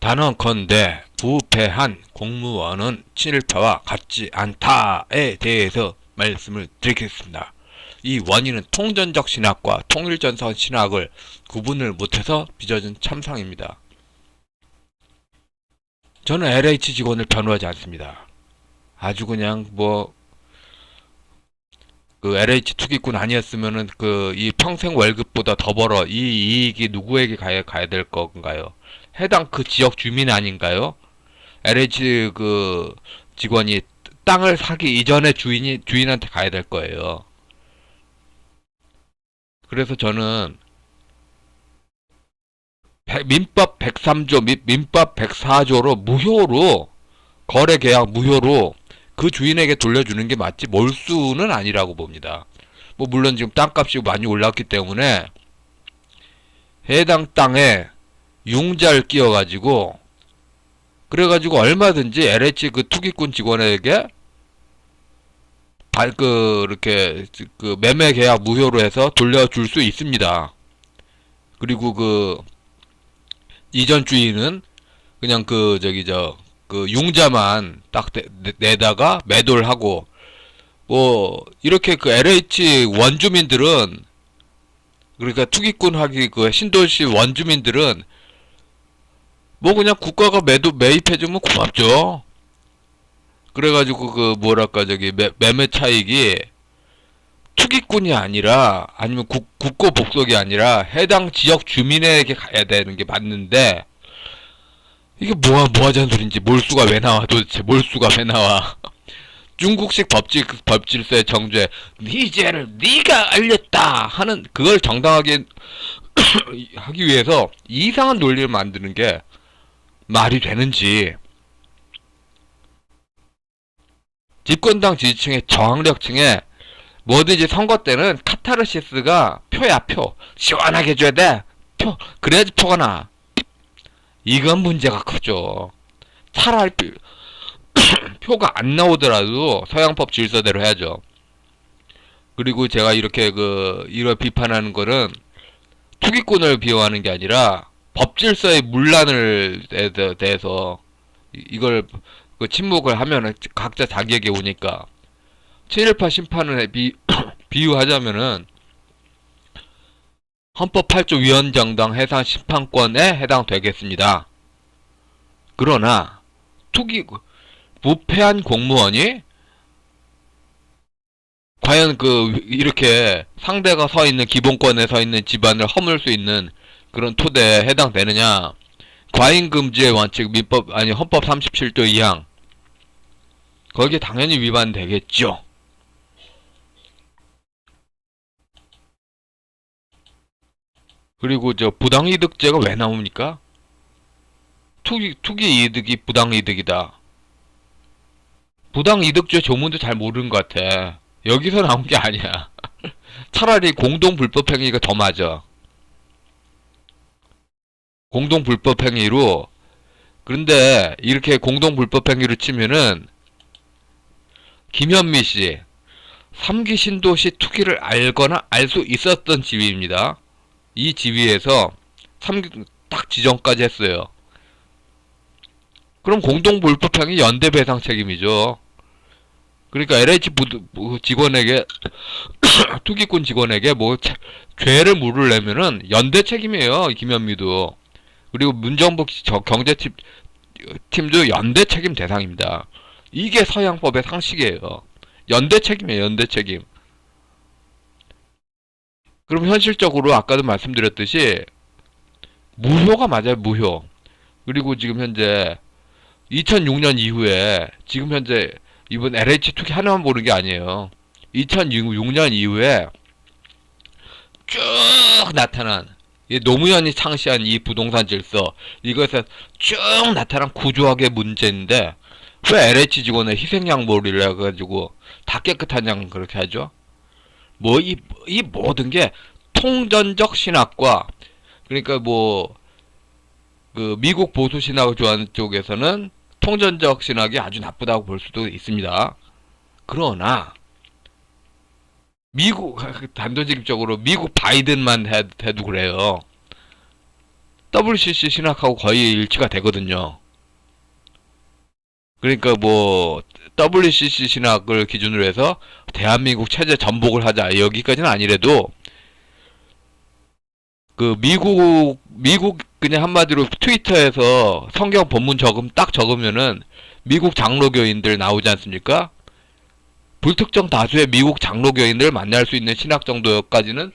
단언컨대 부패한 공무원은 친일파와 같지 않다에 대해서 말씀을 드리겠습니다. 이 원인은 통전적 신학과 통일전선 신학을 구분을 못해서 빚어진 참상입니다. 저는 LH 직원을 변호하지 않습니다. 아주 그냥 그 LH 투기꾼 아니었으면은 이 평생 월급보다 더 벌어 이 이익이 누구에게 가야 될 건가요? 해당 그 지역 주민 아닌가요? LH 그 직원이 땅을 사기 이전에 주인한테 가야 될 거예요. 그래서 저는 민법 103조 및 민법 104조로 무효로 거래 계약 무효로 그 주인에게 돌려주는 게 맞지 몰수는 아니라고 봅니다. 물론 지금 땅값이 많이 올랐기 때문에 해당 땅에 융자를 끼워가지고 그래가지고 얼마든지 LH 그 투기꾼 직원에게 이렇게 매매 계약 무효로 해서 돌려줄 수 있습니다. 그리고 이전 주인은 그냥 융자만 딱 내다가 매도를 하고 이렇게 LH 원주민들은 그러니까 투기꾼 하기 신도시 원주민들은 그냥 국가가 매입해주면 고맙죠. 그래가지고 매매 차익이 투기꾼이 아니라 아니면 국고 복속이 아니라 해당 지역 주민에게 가야 되는 게 맞는데 이게 뭐 하자는 소린지 몰수가 왜 나와 도대체 몰수가 왜 나와 중국식 법질서의 정죄 네 죄를 네가 알렸다 하는 그걸 정당하게 하기 위해서 이상한 논리를 만드는 게 말이 되는지 집권당 지지층의 저항력층에 뭐든지 선거 때는 카타르시스가 표야 표 시원하게 줘야 돼 표 그래야지 표가 나 이건 문제가 크죠. 차라리 표가 안 나오더라도 서양법 질서대로 해야죠. 그리고 제가 이렇게 이런 비판하는 거는 투기꾼을 비호하는 게 아니라 법질서의 문란을 대해서 이걸 침묵을 하면은 각자 자기에게 오니까 친일파 심판을 비유하자면은 헌법 8조 위헌정당 해산 심판권에 해당되겠습니다. 그러나 부패한 공무원이 과연 이렇게 상대가 서 있는 기본권에 서 있는 집안을 허물 수 있는 그런 토대에 해당되느냐? 과잉금지의 원칙 헌법 37조 2항 거기에 당연히 위반되겠죠. 그리고 부당이득죄가 왜 나옵니까? 투기 이득이 부당이득이다. 부당이득죄 조문도 잘 모르는 것 같아. 여기서 나온 게 아니야. 차라리 공동불법행위가 더 맞아. 공동불법행위로 그런데 이렇게 공동불법행위로 치면은 김현미씨 3기 신도시 투기를 알거나 알 수 있었던 지위입니다. 이 지위에서 3기 딱 지정까지 했어요. 그럼 공동불법행위 연대배상 책임이죠. 그러니까 LH 직원에게 투기꾼 직원에게 죄를 물으려면은 연대 책임이에요. 김현미도. 그리고 문정복 경제팀도 연대 책임 대상입니다. 이게 서양법의 상식이에요. 연대 책임이에요. 연대 책임. 그럼 현실적으로 아까도 말씀드렸듯이 무효가 맞아요. 무효. 그리고 지금 현재 2006년 이후에 지금 현재 이번 LH 투기 하나만 보는 게 아니에요. 2006년 이후에 쭉 나타난 노무현이 창시한 이 부동산 질서 이것에 쭉 나타난 구조학의 문제인데 왜 LH 직원의 희생양머리를 해가지고 다 깨끗한 양 그렇게 하죠? 이 모든 게 통전적 신학과 그러니까 미국 보수 신학을 좋아하는 쪽에서는 통전적 신학이 아주 나쁘다고 볼 수도 있습니다. 그러나 미국 단도직입적으로 미국 바이든만 해도 그래요. WCC 신학하고 거의 일치가 되거든요. 그러니까 뭐 WCC 신학을 기준으로 해서 대한민국 체제 전복을 하자 여기까지는 아니래도 그 미국 그냥 한마디로 트위터에서 성경 본문 딱 적으면은 미국 장로교인들 나오지 않습니까? 불특정 다수의 미국 장로교인들 만날 수 있는 신학 정도까지는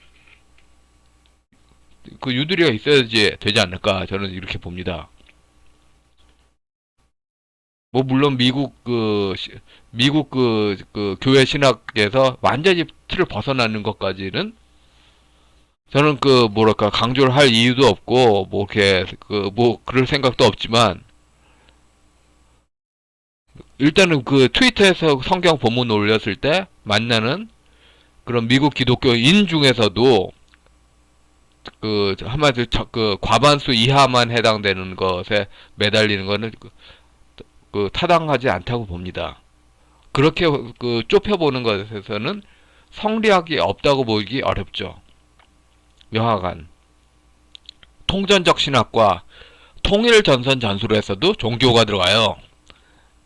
그 유두리가 있어야지 되지 않을까 저는 이렇게 봅니다. 뭐 물론 미국 그 교회 신학에서 완전히 틀을 벗어나는 것까지는 저는 그 뭐랄까 강조를 할 이유도 없고 뭐 이렇게 그 뭐 그럴 생각도 없지만 일단은 그 트위터에서 성경 본문 올렸을 때 만나는 그런 미국 기독교인 중에서도 그 한마디로 그 과반수 이하만 해당되는 것에 매달리는 거는 그 타당하지 않다고 봅니다. 그렇게 그 좁혀보는 것에서는 성리학이 없다고 보기 어렵죠. 명확한 통전적 신학과 통일전선 전술에서도 종교가 들어가요.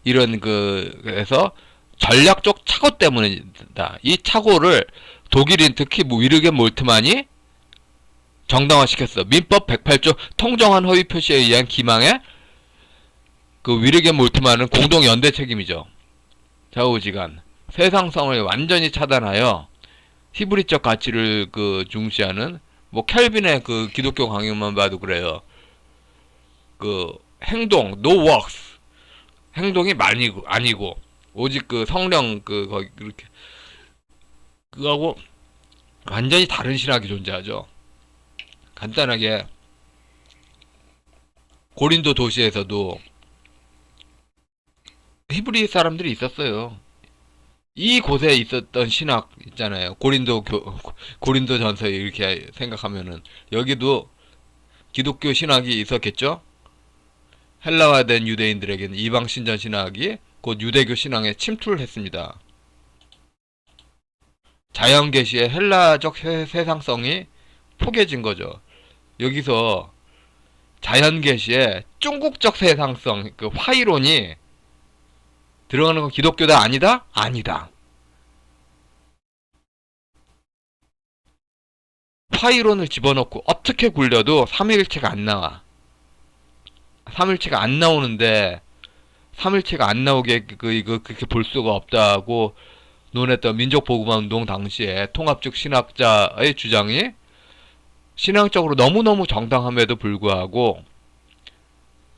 이런 그래서 전략적 착오 때문이다. 이 착오를 독일인 특히 뭐 위르겐 몰트만이 정당화시켰어. 민법 108조 통정한 허위 표시에 의한 기망에 그 위르겐 몰트만은 공동 연대 책임이죠. 좌우지간 세상성을 완전히 차단하여 히브리적 가치를 그 중시하는 뭐 켈빈의 그 기독교 강요만 봐도 그래요. 그 행동 no works 행동이 아니고 오직 그 성령 그 거기 그렇게 그거하고 완전히 다른 신학이 존재하죠. 간단하게 고린도 도시에서도 히브리 사람들이 있었어요. 이 곳에 있었던 신학 있잖아요. 고린도 전서에 이렇게 생각하면은 여기도 기독교 신학이 있었겠죠? 헬라화된 유대인들에게는 이방 신전 신학이 곧 유대교 신앙에 침투를 했습니다. 자연계시의 헬라적 세상성이 포개진 거죠. 여기서 자연계시의 중국적 세상성, 그 화이론이 들어가는 건 기독교다 아니다? 아니다. 화이론을 집어넣고 어떻게 굴려도 삼위일체가 안 나와. 삼위일체가 안 나오는데 삼위일체가 안 나오게 이거 그렇게 볼 수가 없다고 논했던 민족보급화 운동 당시에 통합적 신학자의 주장이 신앙적으로 너무너무 정당함에도 불구하고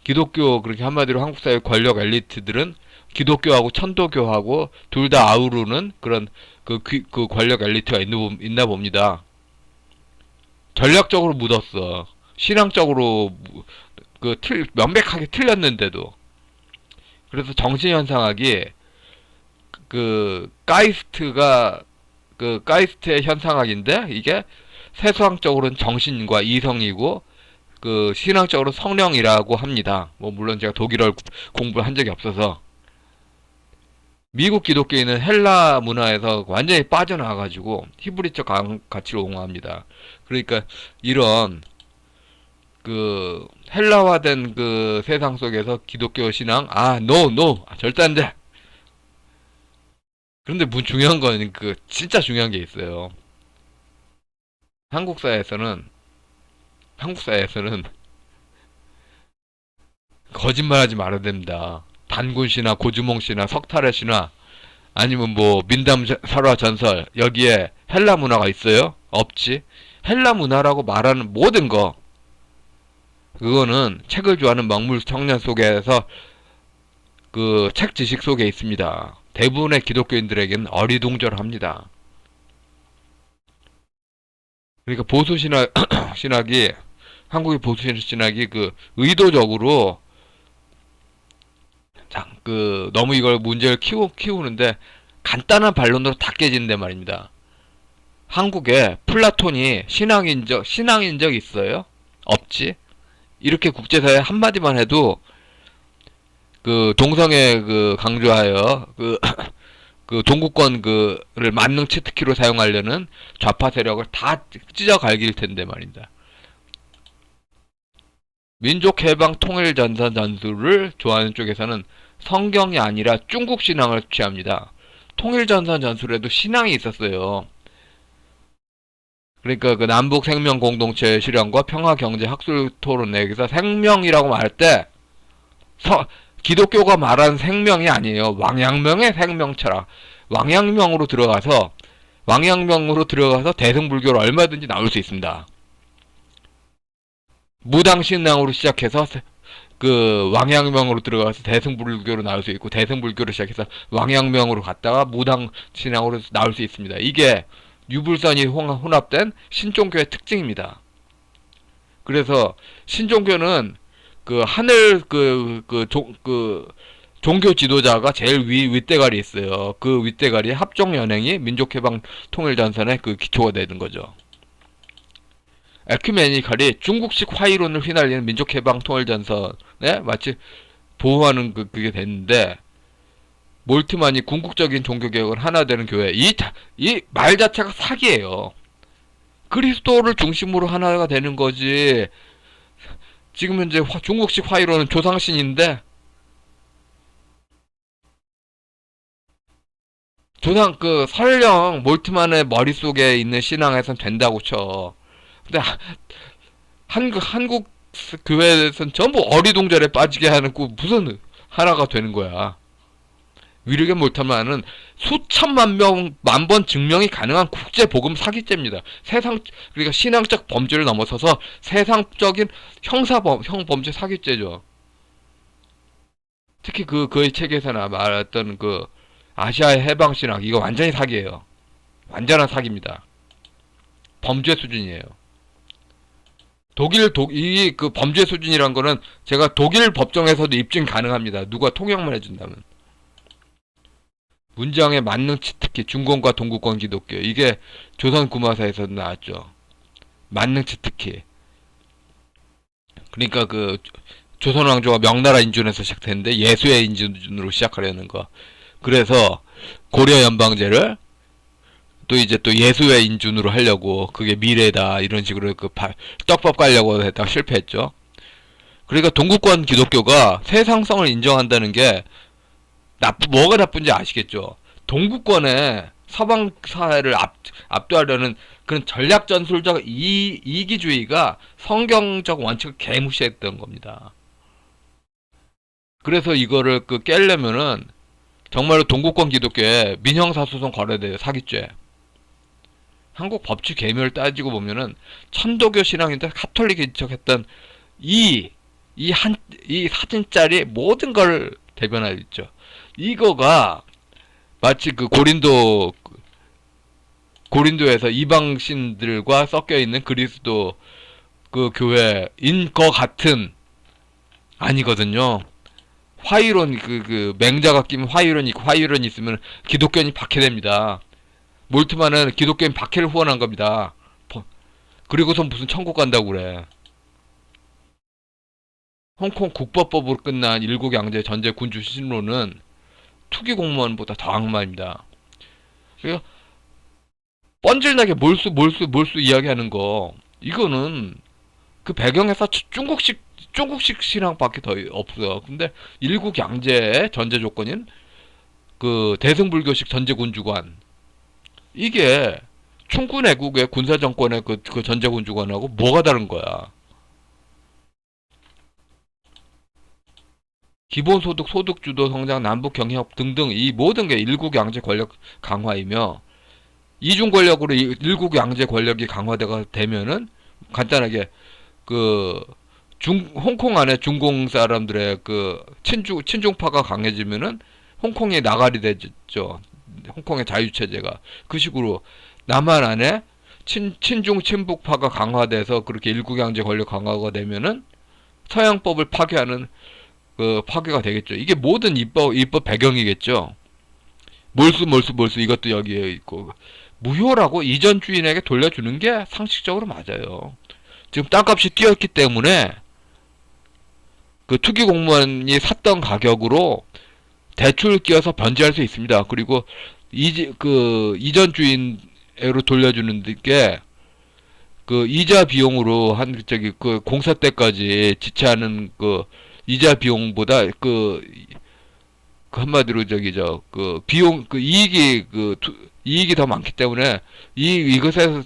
기독교 그렇게 한마디로 한국 사회 권력 엘리트들은 기독교하고 천도교하고 둘 다 아우르는 그런 그 권력 엘리트가 있나 봅니다. 전략적으로 묻었어. 신앙적으로 명백하게 틀렸는데도. 그래서 정신현상학이 가이스트의 현상학인데 이게 세수학적으로는 정신과 이성이고 그 신앙적으로 성령이라고 합니다. 뭐 물론 제가 독일어를 공부를 한 적이 없어서 미국 기독교인은 헬라 문화에서 완전히 빠져나와가지고 히브리적 가치를 옹호합니다. 그러니까 이런 그 헬라화된 그 세상 속에서 기독교 신앙 no 절대 안 돼. 그런데 중요한 건 그 진짜 중요한 게 있어요. 한국 사회에서는 거짓말하지 말아야 됩니다. 단군씨나 고주몽씨나 석탈의씨나 아니면 뭐 민담 설화 전설 여기에 헬라 문화가 있어요? 없지. 헬라 문화라고 말하는 모든 거 그거는 책을 좋아하는 먹물 청년 속에서 그 책 지식 속에 있습니다. 대부분의 기독교인들에게는 어리둥절합니다. 그러니까 보수 신학이 한국의 보수 신학이 그 의도적으로 너무 이걸 문제를 키우는데 간단한 반론으로 다 깨지는데 말입니다. 한국에 플라톤이 신앙인 적 있어요? 없지. 이렇게 국제사회 한마디만 해도 그 동성애 강조하여 그 동구권 를 만능 치트키로 사용하려는 좌파 세력을 다 찢어 갈길 텐데 말입니다. 민족해방통일전선 전술을 좋아하는 쪽에서는 성경이 아니라 중국 신앙을 취합니다. 통일전선 전술에도 신앙이 있었어요. 그러니까 그 남북 생명 공동체 실현과 평화 경제 학술 토론회에서 생명이라고 말할 때 기독교가 말하는 생명이 아니에요. 왕양명의 생명 철학. 왕양명으로 들어가서 대승불교로 얼마든지 나올 수 있습니다. 무당신앙으로 시작해서 그 왕양명으로 들어가서 대승불교로 나올 수 있고, 대승불교로 시작해서 왕양명으로 갔다가 무당신앙으로 나올 수 있습니다. 이게 유불선이 혼합된 신종교의 특징입니다. 그래서 신종교는 그 하늘 종교 지도자가 제일 윗대가리 있어요. 그 윗대가리의 합종연행이 민족해방 통일전선의 그 기초가 되는 거죠. 에큐메니칼이 중국식 화이론을 휘날리는 민족해방 통일전선에 마치 보호하는 그게 됐는데, 몰트만이 궁극적인 종교개혁을 하나 되는 교회, 이 말 자체가 사기예요. 그리스도를 중심으로 하나가 되는 거지. 지금 현재 중국식 화이론은 조상신인데, 설령 몰트만의 머릿속에 있는 신앙에선 된다고 쳐. 근데 한국 교회에서는 전부 어리동절에 빠지게 하는 무슨 하나가 되는 거야. 위력의 몰트만은 수천만 만 번 증명이 가능한 국제 복음 사기죄입니다. 그러니까 신앙적 범죄를 넘어서서 세상적인 형 범죄 사기죄죠. 특히 그의 책에서나 말했던 그 아시아의 해방신학, 이거 완전히 사기예요. 완전한 사기입니다. 범죄 수준이에요. 이 그 범죄 수준이란 거는 제가 독일 법정에서도 입증 가능합니다. 누가 통역만 해준다면. 문장의 만능치, 특히 중공과 동구권 기독교, 이게 조선 구마사에서 나왔죠. 만능치 특히. 그러니까 그 조선 왕조가 명나라 인준에서 시작됐는데 예수의 인준으로 시작하려는 거. 그래서 고려 연방제를 또 이제 또 예수의 인준으로 하려고, 그게 미래다 이런 식으로 떡밥 깔려고 했다가 실패했죠. 그러니까 동구권 기독교가 세상성을 인정한다는 게 뭐가 나쁜지 아시겠죠? 동구권에 서방 사회를 압도하려는 그런 전략 전술적 이기주의가 성경적 원칙을 개무시했던 겁니다. 그래서 이거를 깨려면은 정말로 동구권 기독교에 민형사소송 걸어야 돼요. 사기죄. 한국 법치 계명을 따지고 보면은 천도교 신앙인데 카톨릭이 인척했던 이 사진짜리 모든 걸 대변하고 있죠. 이거가 마치 그 고린도에서 이방신들과 섞여 있는 그리스도 그 교회인 거 같은, 아니거든요. 화이론 맹자가 끼면 화이론이 있고, 화이론이 있으면 기독교인이 박해됩니다. 몰트만은 기독교인 박해를 후원한 겁니다. 그리고선 무슨 천국 간다고 그래. 홍콩 국법법으로 끝난 일국양제 전제 군주 신로는 투기 공무원보다 더 악마입니다. 그래서 뻔질나게 몰수 이야기하는 거, 이거는 그 배경에서 중국식 신앙밖에 더 없어요. 근데 일국양제의 전제 조건인 그 대승불교식 전제군주관, 이게 충군애국의 군사정권의 그 전제군주관하고 뭐가 다른 거야. 기본소득, 소득주도 성장, 남북경협 등등 이 모든 게 일국양제 권력 강화이며, 이중 권력으로 일국 양제 권력이 강화되가 되면은 간단하게 홍콩 안에 중공 사람들의 친중파가 강해지면은 홍콩이 나가리 되죠. 홍콩의 자유체제가. 그 식으로 남한 안에 친중 친북파가 강화돼서 그렇게 일국양제 권력 강화가 되면은 서양법을 파괴하는 파괴가 되겠죠. 이게 모든 입법 배경이겠죠. 몰수 이것도 여기에 있고, 무효라고 이전 주인에게 돌려주는 게 상식적으로 맞아요. 지금 땅값이 뛰었기 때문에 그 투기 공무원이 샀던 가격으로 대출 끼워서 변제할 수 있습니다. 그리고 이전 주인으로 돌려주는 게 그 이자 비용으로 한 저기 그 공사 때까지 지체하는 그 이자 비용보다 그 한마디로 저기 그 비용 그 이익이 이익이 더 많기 때문에 이것에서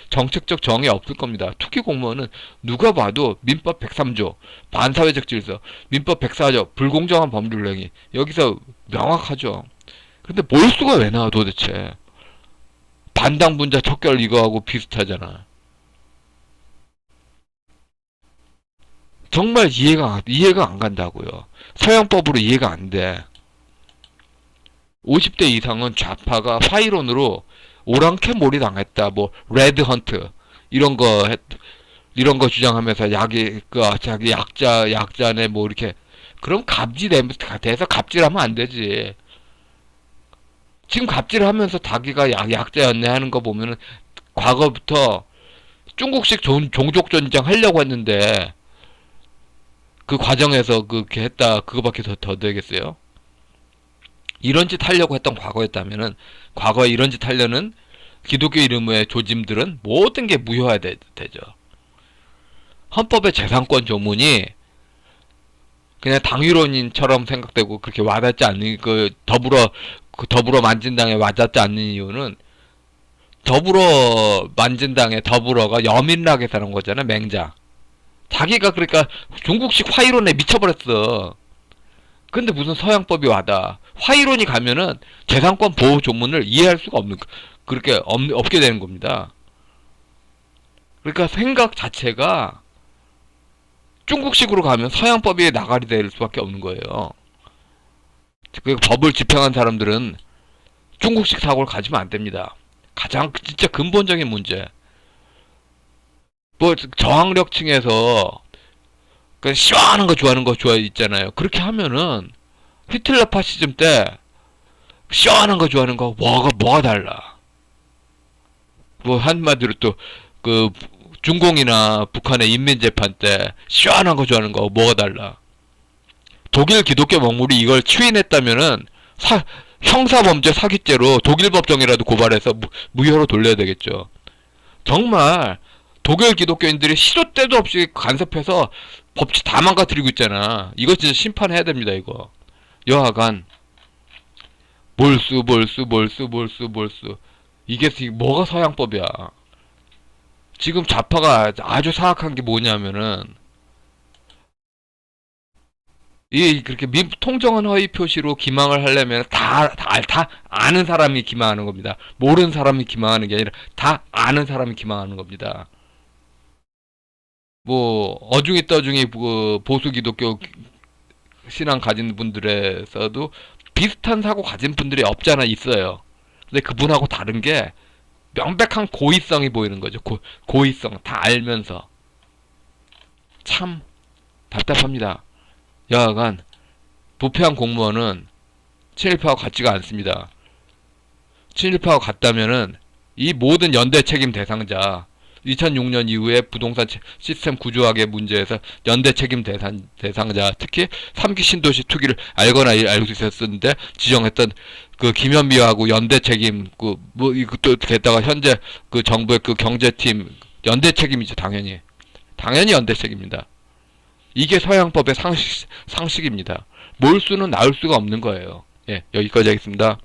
정책적 정이 없을 겁니다. 투기 공무원은 누가 봐도 민법 103조 반사회적 질서, 민법 104조 불공정한 법률 행위 여기서 명확하죠. 근데 몰수가 왜 나와 도대체? 반당분자 척결 이거하고 비슷하잖아. 정말 이해가 안 간다고요. 서양법으로 이해가 안 돼. 50대 이상은 좌파가 파이론으로 오랑캐몰이 당했다. 뭐 레드 헌트 이런 거 이런 거 주장하면서 자기 약자네 뭐 이렇게 그럼 돼서 갑질하면 안 되지. 지금 갑질하면서 자기가 약자였네 하는 거 보면은 과거부터 중국식 종족 전쟁 하려고 했는데 그 과정에서 그렇게 했다 그거밖에 더 되겠어요? 이런 짓 하려고 했던 과거였다면은 과거에 이런 짓 하려는 기독교 이름의 조짐들은 모든 게 되죠. 헌법의 재산권 조문이 그냥 당위론인처럼 생각되고 그렇게 와닿지 않는 더불어 만진당에 와닿지 않는 이유는 더불어가 여민락에 사는 거잖아. 맹자. 자기가 그러니까 중국식 화이론에 미쳐버렸어. 근데 무슨 서양법이 와닿아. 화이론이 가면은 재산권 보호 조문을 이해할 수가 그렇게 없게 되는 겁니다. 그러니까 생각 자체가 중국식으로 가면 서양법이 나가리 될 수밖에 없는 거예요. 그 법을 집행한 사람들은 중국식 사고를 가지면 안 됩니다. 가장 진짜 근본적인 문제. 뭐 저항력층에서 그 시원한 거 좋아하는 거 있잖아요. 그렇게 하면은 히틀러 파시즘 때 시원한 거 좋아하는 거 뭐가 달라? 뭐 한마디로 또 그 중공이나 북한의 인민재판 때 시원한 거 좋아하는 거 뭐가 달라? 독일 기독교 먹물이 이걸 추인했다면은 형사범죄 사기죄로 독일 법정이라도 고발해서 무효로 돌려야 되겠죠. 정말 독일 기독교인들이 시도 때도 없이 간섭해서 법치 다 망가뜨리고 있잖아. 이거 진짜 심판해야 됩니다. 이거 여하간 몰수 이게 뭐가 서양법이야. 지금 좌파가 아주 사악한 게 뭐냐면은 그렇게 통정한 허위 표시로 기망을 하려면 다 아는 사람이 기망하는 겁니다. 모르는 사람이 기망하는 게 아니라 다 아는 사람이 기망하는 겁니다. 뭐 어중이 떠중이 그 보수 기독교 신앙 가진 분들에서도 비슷한 사고 가진 분들이 없잖아 있어요. 근데 그분하고 다른 게 명백한 고의성이 보이는 거죠. 고의성 다 알면서 참 답답합니다. 여하간 부패한 공무원은 친일파와 같지가 않습니다. 친일파와 같다면은 이 모든 연대 책임 대상자 2006년 이후에 부동산 시스템 구조학의 문제에서 연대 책임 대상자 특히 3기 신도시 투기를 알거나 알고 있었는데 지정했던 그 김현미하고 연대 책임 이것도 게다가 현재 그 정부의 그 경제팀 연대 책임이죠. 당연히 연대 책임입니다. 이게 서양법의 상식입니다. 몰수는 나올 수가 없는 거예요. 예, 여기까지 하겠습니다.